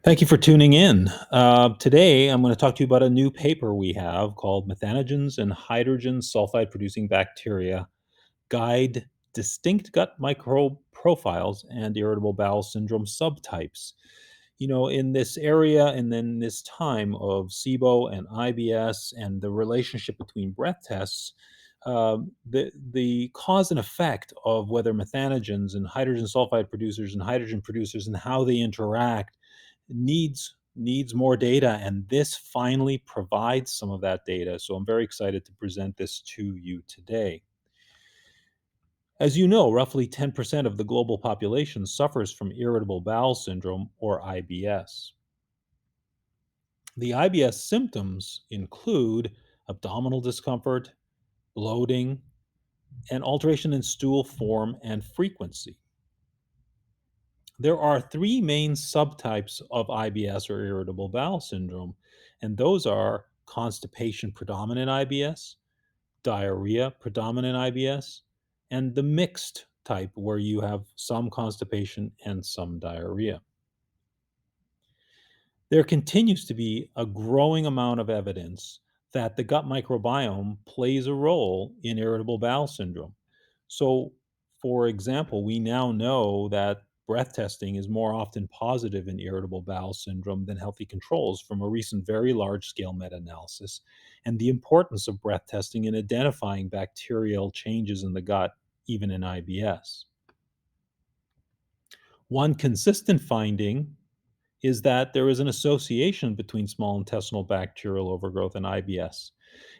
Thank you for tuning in. Today, I'm going to talk to you about a new paper we have called Methanogens and Hydrogen Sulfide Producing Bacteria Guide Distinct Gut Microbe Profiles and Irritable Bowel Syndrome Subtypes. In this area and then this time of SIBO and IBS and the relationship between breath tests, the cause and effect of whether methanogens and hydrogen sulfide producers and hydrogen producers and how they interact needs more data, and this finally provides some of that data. So I'm very excited to present this to you today. As you know, roughly 10% of the global population suffers from irritable bowel syndrome or IBS. The IBS symptoms include abdominal discomfort, bloating, and alteration in stool form and frequency. There are three main subtypes of IBS or irritable bowel syndrome, and those are constipation predominant IBS, diarrhea predominant IBS, and the mixed type where you have some constipation and some diarrhea. There continues to be a growing amount of evidence that the gut microbiome plays a role in irritable bowel syndrome. So, for example, we now know that breath testing is more often positive in irritable bowel syndrome than healthy controls from a recent very large scale meta analysis, and the importance of breath testing in identifying bacterial changes in the gut, even in IBS. One consistent finding is that there is an association between small intestinal bacterial overgrowth and IBS.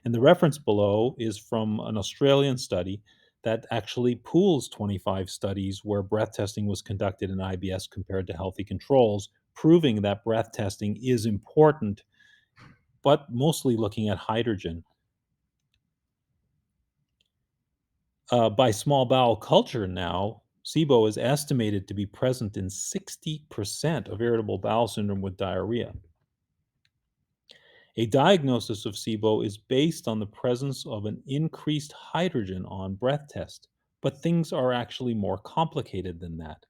And the reference below is from an Australian study that actually pools 25 studies where breath testing was conducted in IBS compared to healthy controls, proving that breath testing is important, but mostly looking at hydrogen. By small bowel culture now, SIBO is estimated to be present in 60% of irritable bowel syndrome with diarrhea. A diagnosis of SIBO is based on the presence of an increased hydrogen on breath test, but things are actually more complicated than that.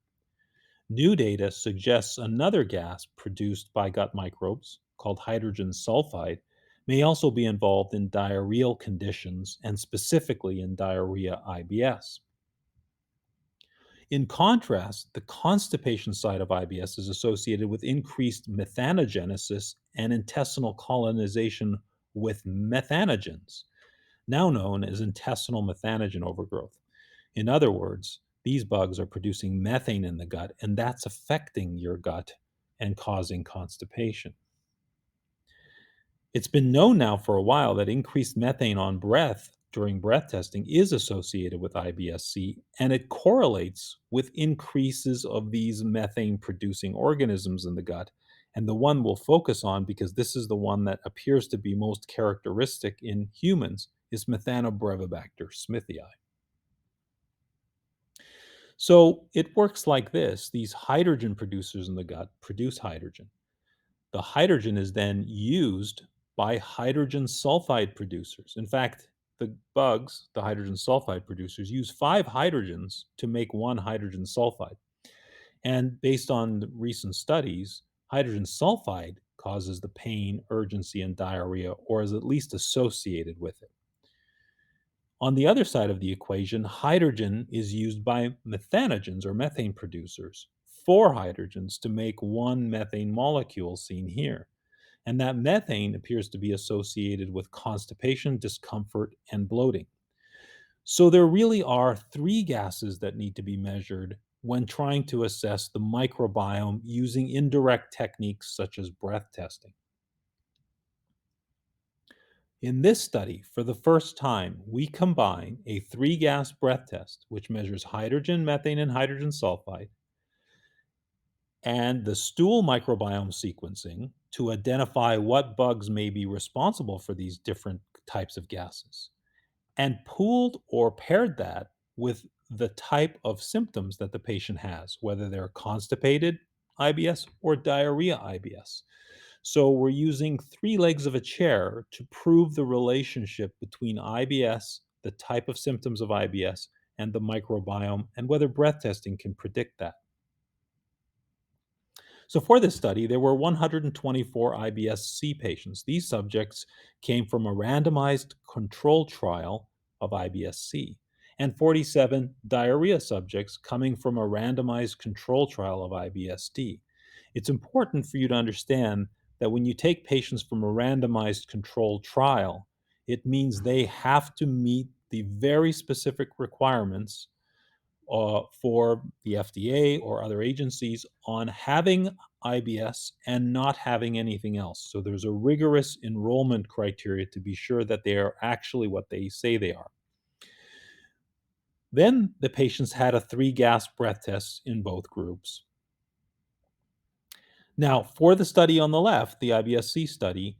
New data suggests another gas produced by gut microbes, called hydrogen sulfide, may also be involved in diarrheal conditions and specifically in diarrhea IBS. In contrast, the constipation side of IBS is associated with increased methanogenesis and intestinal colonization with methanogens, now known as intestinal methanogen overgrowth. In other words, these bugs are producing methane in the gut, and that's affecting your gut and causing constipation. It's been known now for a while that increased methane on breath during breath testing is associated with IBS-C, and it correlates with increases of these methane producing organisms in the gut. And the one we'll focus on, because this is the one that appears to be most characteristic in humans, is Methanobrevibacter smithii. So it works like this. These hydrogen producers in the gut produce hydrogen. The hydrogen is then used by hydrogen sulfide producers. In fact, the bugs, the hydrogen sulfide producers, use 5 hydrogens to make 1 hydrogen sulfide. And based on recent studies, hydrogen sulfide causes the pain, urgency, and diarrhea, or is at least associated with it. On the other side of the equation, hydrogen is used by methanogens or methane producers, 4 hydrogens to make 1 methane molecule seen here. And that methane appears to be associated with constipation, discomfort, and bloating. So there really are 3 gases that need to be measured when trying to assess the microbiome using indirect techniques such as breath testing. In this study, for the first time, we combine a 3-gas breath test, which measures hydrogen, methane, and hydrogen sulfide, and the stool microbiome sequencing to identify what bugs may be responsible for these different types of gases, and pooled or paired that with the type of symptoms that the patient has, whether they're constipated IBS or diarrhea IBS. So we're using 3 legs of a chair to prove the relationship between IBS, the type of symptoms of IBS, and the microbiome, and whether breath testing can predict that. So, for this study, there were 124 IBS-C patients. These subjects came from a randomized control trial of IBS-C, and 47 diarrhea subjects coming from a randomized control trial of IBS-D. It's important for you to understand that when you take patients from a randomized control trial, it means they have to meet the very specific requirements for the FDA or other agencies on having IBS and not having anything else. So there's a rigorous enrollment criteria to be sure that they are actually what they say they are. Then the patients had a 3-gas breath test in both groups. Now, for the study on the left, the IBS-C study,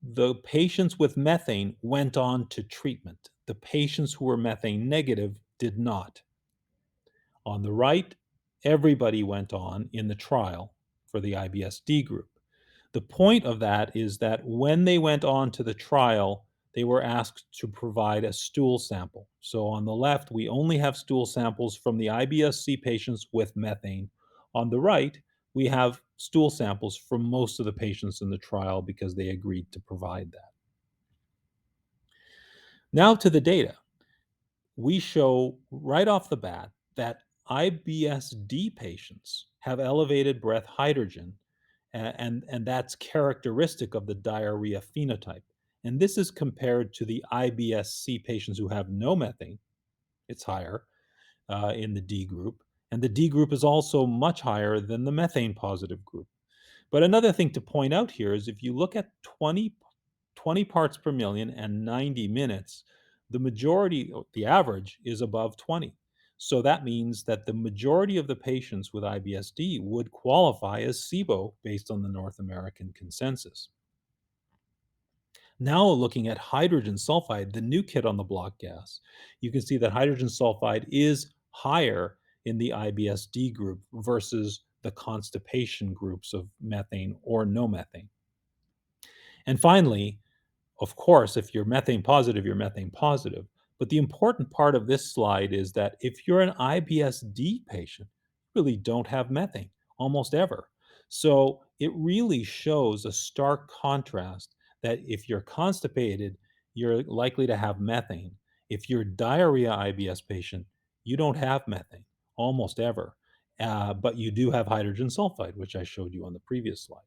the patients with methane went on to treatment. The patients who were methane negative did not. On the right, everybody went on in the trial for the IBS-D group. The point of that is that when they went on to the trial, they were asked to provide a stool sample. So on the left, we only have stool samples from the IBS-C patients with methane. On the right, we have stool samples from most of the patients in the trial because they agreed to provide that. Now to the data. We show right off the bat that IBS-D patients have elevated breath hydrogen, and that's characteristic of the diarrhea phenotype. And this is compared to the IBS-C patients who have no methane. It's higher in the D group, and the D group is also much higher than the methane positive group. But another thing to point out here is if you look at 20 parts per million and 90 minutes, the majority, the average is above 20. So that means that the majority of the patients with IBS-D would qualify as SIBO based on the North American consensus. Now looking at hydrogen sulfide, the new kid on the block gas, you can see that hydrogen sulfide is higher in the IBS-D group versus the constipation groups of methane or no methane. And finally, of course, if you're methane positive, you're methane positive. But the important part of this slide is that if you're an IBS-D patient, you really don't have methane almost ever. So it really shows a stark contrast that if you're constipated, you're likely to have methane. If you're a diarrhea IBS patient, you don't have methane almost ever. But you do have hydrogen sulfide, which I showed you on the previous slide.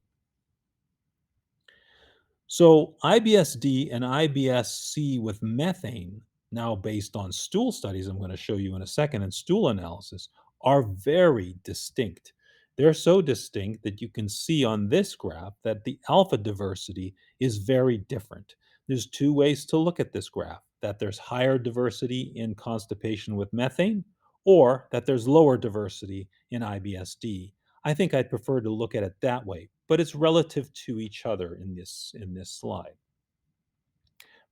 So IBS-D and IBS-C with methane, now based on stool studies I'm going to show you in a second, and stool analysis, are very distinct. They're so distinct that you can see on this graph that the alpha diversity is very different. There's two ways to look at this graph, that there's higher diversity in constipation with methane, or that there's lower diversity in IBS-D. I think I'd prefer to look at it that way, but it's relative to each other in this slide.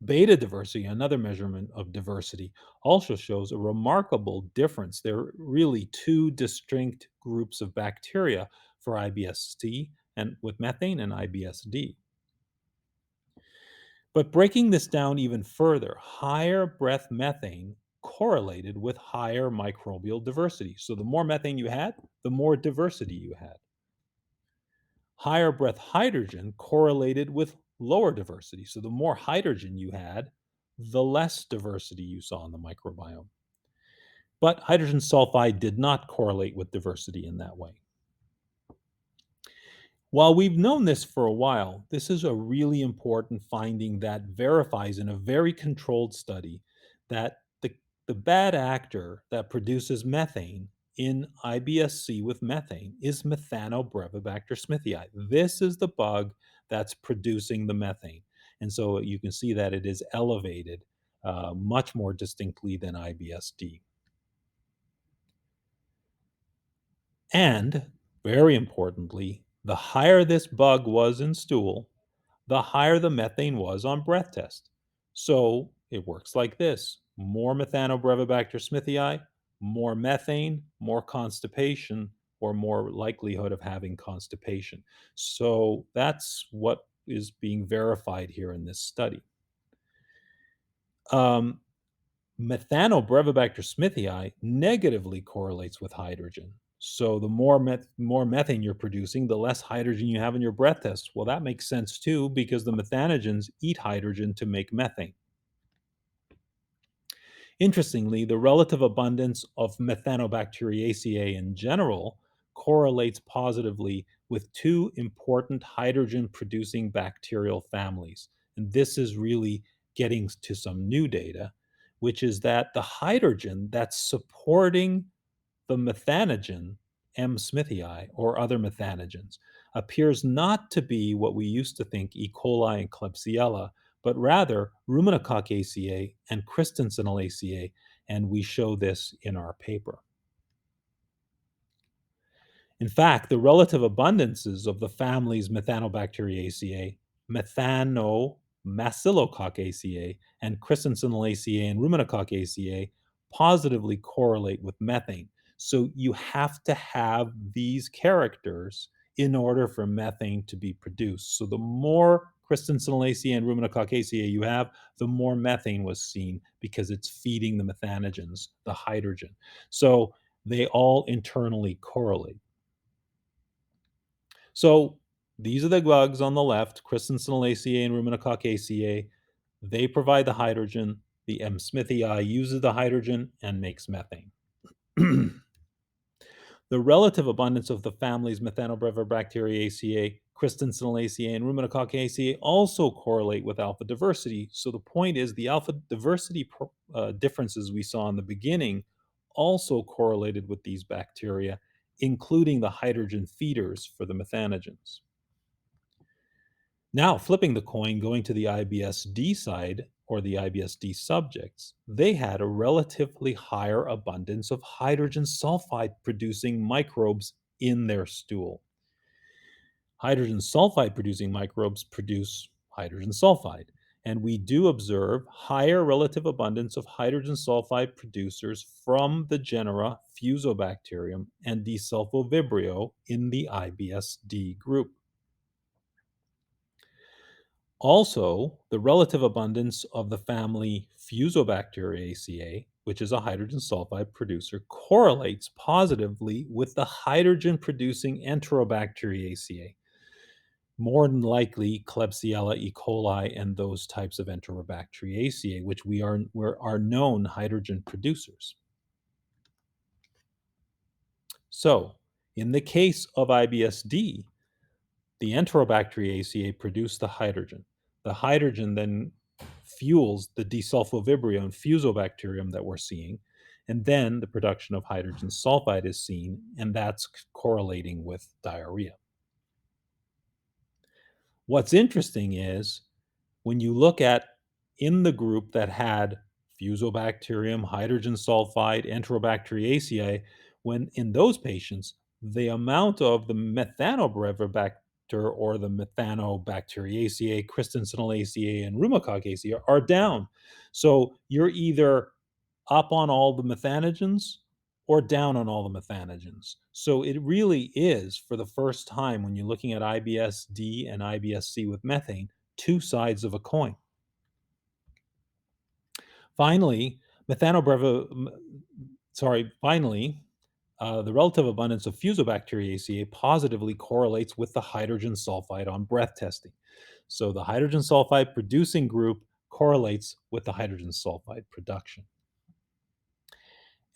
Beta diversity, another measurement of diversity, also shows a remarkable difference. There are really two distinct groups of bacteria for IBS-C and with methane and IBS-D. But breaking this down even further, higher breath methane correlated with higher microbial diversity. So the more methane you had, the more diversity you had. Higher breath hydrogen correlated with lower diversity. So the more hydrogen you had, the less diversity you saw in the microbiome. But hydrogen sulfide did not correlate with diversity in that way. While we've known this for a while, this is a really important finding that verifies in a very controlled study that the bad actor that produces methane in IBS-C with methane is Methanobrevibacter smithii. This is the bug that's producing the methane. And so you can see that it is elevated much more distinctly than IBS-D. And very importantly, the higher this bug was in stool, the higher the methane was on breath test. So it works like this: more Methanobrevibacter smithii, more methane, more constipation, or more likelihood of having constipation. So that's what is being verified here in this study. Um, Methanobrevibacter smithii negatively correlates with hydrogen. So the more methane you're producing, the less hydrogen you have in your breath test. Well, that makes sense too because the methanogens eat hydrogen to make methane. Interestingly, the relative abundance of Methanobacteriaceae in general correlates positively with two important hydrogen producing bacterial families. And this is really getting to some new data, which is that the hydrogen that's supporting the methanogen M. smithii or other methanogens appears not to be what we used to think E. coli and Klebsiella, but rather Ruminococcaceae and Christensenolaceae, and we show this in our paper. In fact, the relative abundances of the families Methanobacteriaceae, Methanomacillococcaceae, and Christensenolaceae and Ruminococcaceae positively correlate with methane. So you have to have these characters in order for methane to be produced. So the more Christensenolaceae and Ruminococcaceae you have, the more methane was seen because it's feeding the methanogens, the hydrogen. So they all internally correlate. So these are the bugs on the left, Christensenolaceae and Ruminococcaceae. They provide the hydrogen. The M. smithii uses the hydrogen and makes methane. The relative abundance of the families Methanobacteriaceae, Christensenolaceae, and Ruminococcaceae also correlate with alpha diversity. So the point is the alpha diversity differences we saw in the beginning also correlated with these bacteria, including the hydrogen feeders for the methanogens. Now, flipping the coin, going to the IBS-D side, or the IBS-D subjects, they had a relatively higher abundance of hydrogen sulfide producing microbes in their stool. Hydrogen sulfide producing microbes produce hydrogen sulfide, and we do observe higher relative abundance of hydrogen sulfide producers from the genera Fusobacterium and Desulfovibrio in the IBS-D group. Also, the relative abundance of the family Fusobacteriaceae, which is a hydrogen sulfide producer, correlates positively with the hydrogen-producing Enterobacteriaceae, more than likely Klebsiella, E. coli, and those types of Enterobacteriaceae, which are known hydrogen producers. So, in the case of IBS-D, the Enterobacteriaceae produce the hydrogen. The hydrogen then fuels the Desulfovibrio and Fusobacterium that we're seeing, and then the production of hydrogen sulfide is seen, and that's correlating with diarrhea. What's interesting is when you look at in the group that had Fusobacterium, hydrogen sulfide, Enterobacteriaceae, when in those patients, the amount of the Methanobacter or the Methanobacteriaceae, Christensenolaceae, and Ruminococcaceae are down. So you're either up on all the methanogens or down on all the methanogens. So it really is, for the first time, when you're looking at IBS-D and IBS-C with methane, two sides of a coin. Finally, the relative abundance of Fusobacteriaceae positively correlates with the hydrogen sulfide on breath testing. So the hydrogen sulfide producing group correlates with the hydrogen sulfide production.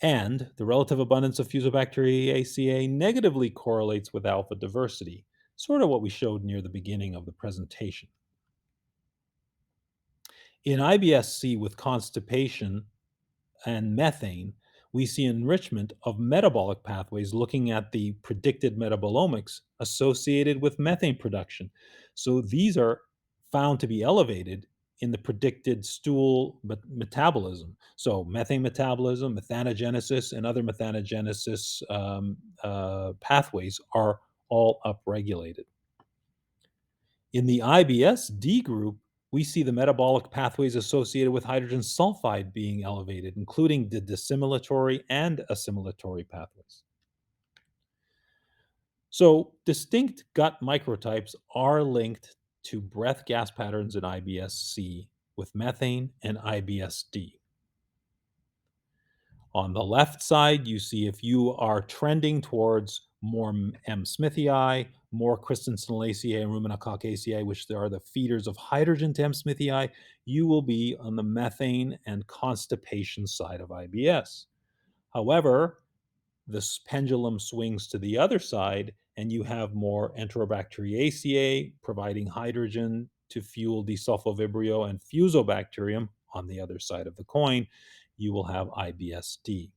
And the relative abundance of Fusobacteriaceae negatively correlates with alpha diversity, sort of what we showed near the beginning of the presentation. In IBS-C with constipation and methane, we see enrichment of metabolic pathways looking at the predicted metabolomics associated with methane production. So these are found to be elevated in the predicted stool metabolism. So methane metabolism, methanogenesis, and other methanogenesis pathways are all upregulated. In the IBS-D group, we see the metabolic pathways associated with hydrogen sulfide being elevated, including the dissimilatory and assimilatory pathways. So, distinct gut microtypes are linked to breath gas patterns in IBS-C with methane and IBS-D. On the left side, you see if you are trending towards more M. smithii, more Christensen-Lacea and Ruminococcaceae, which are the feeders of hydrogen to M. smithii, you will be on the methane and constipation side of IBS. However, this pendulum swings to the other side, and you have more Enterobacteriaceae providing hydrogen to fuel desulfovibrio and Fusobacterium on the other side of the coin. You will have IBS-D.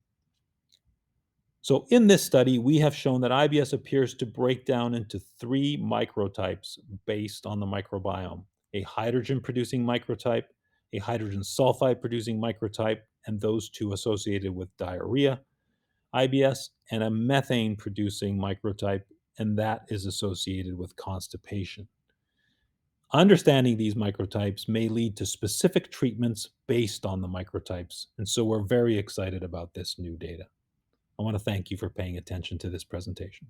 So in this study, we have shown that IBS appears to break down into three microtypes based on the microbiome: a hydrogen-producing microtype, a hydrogen sulfide-producing microtype, and those two associated with diarrhea, IBS, and a methane-producing microtype, and that is associated with constipation. Understanding these microtypes may lead to specific treatments based on the microtypes, and so we're very excited about this new data. I want to thank you for paying attention to this presentation.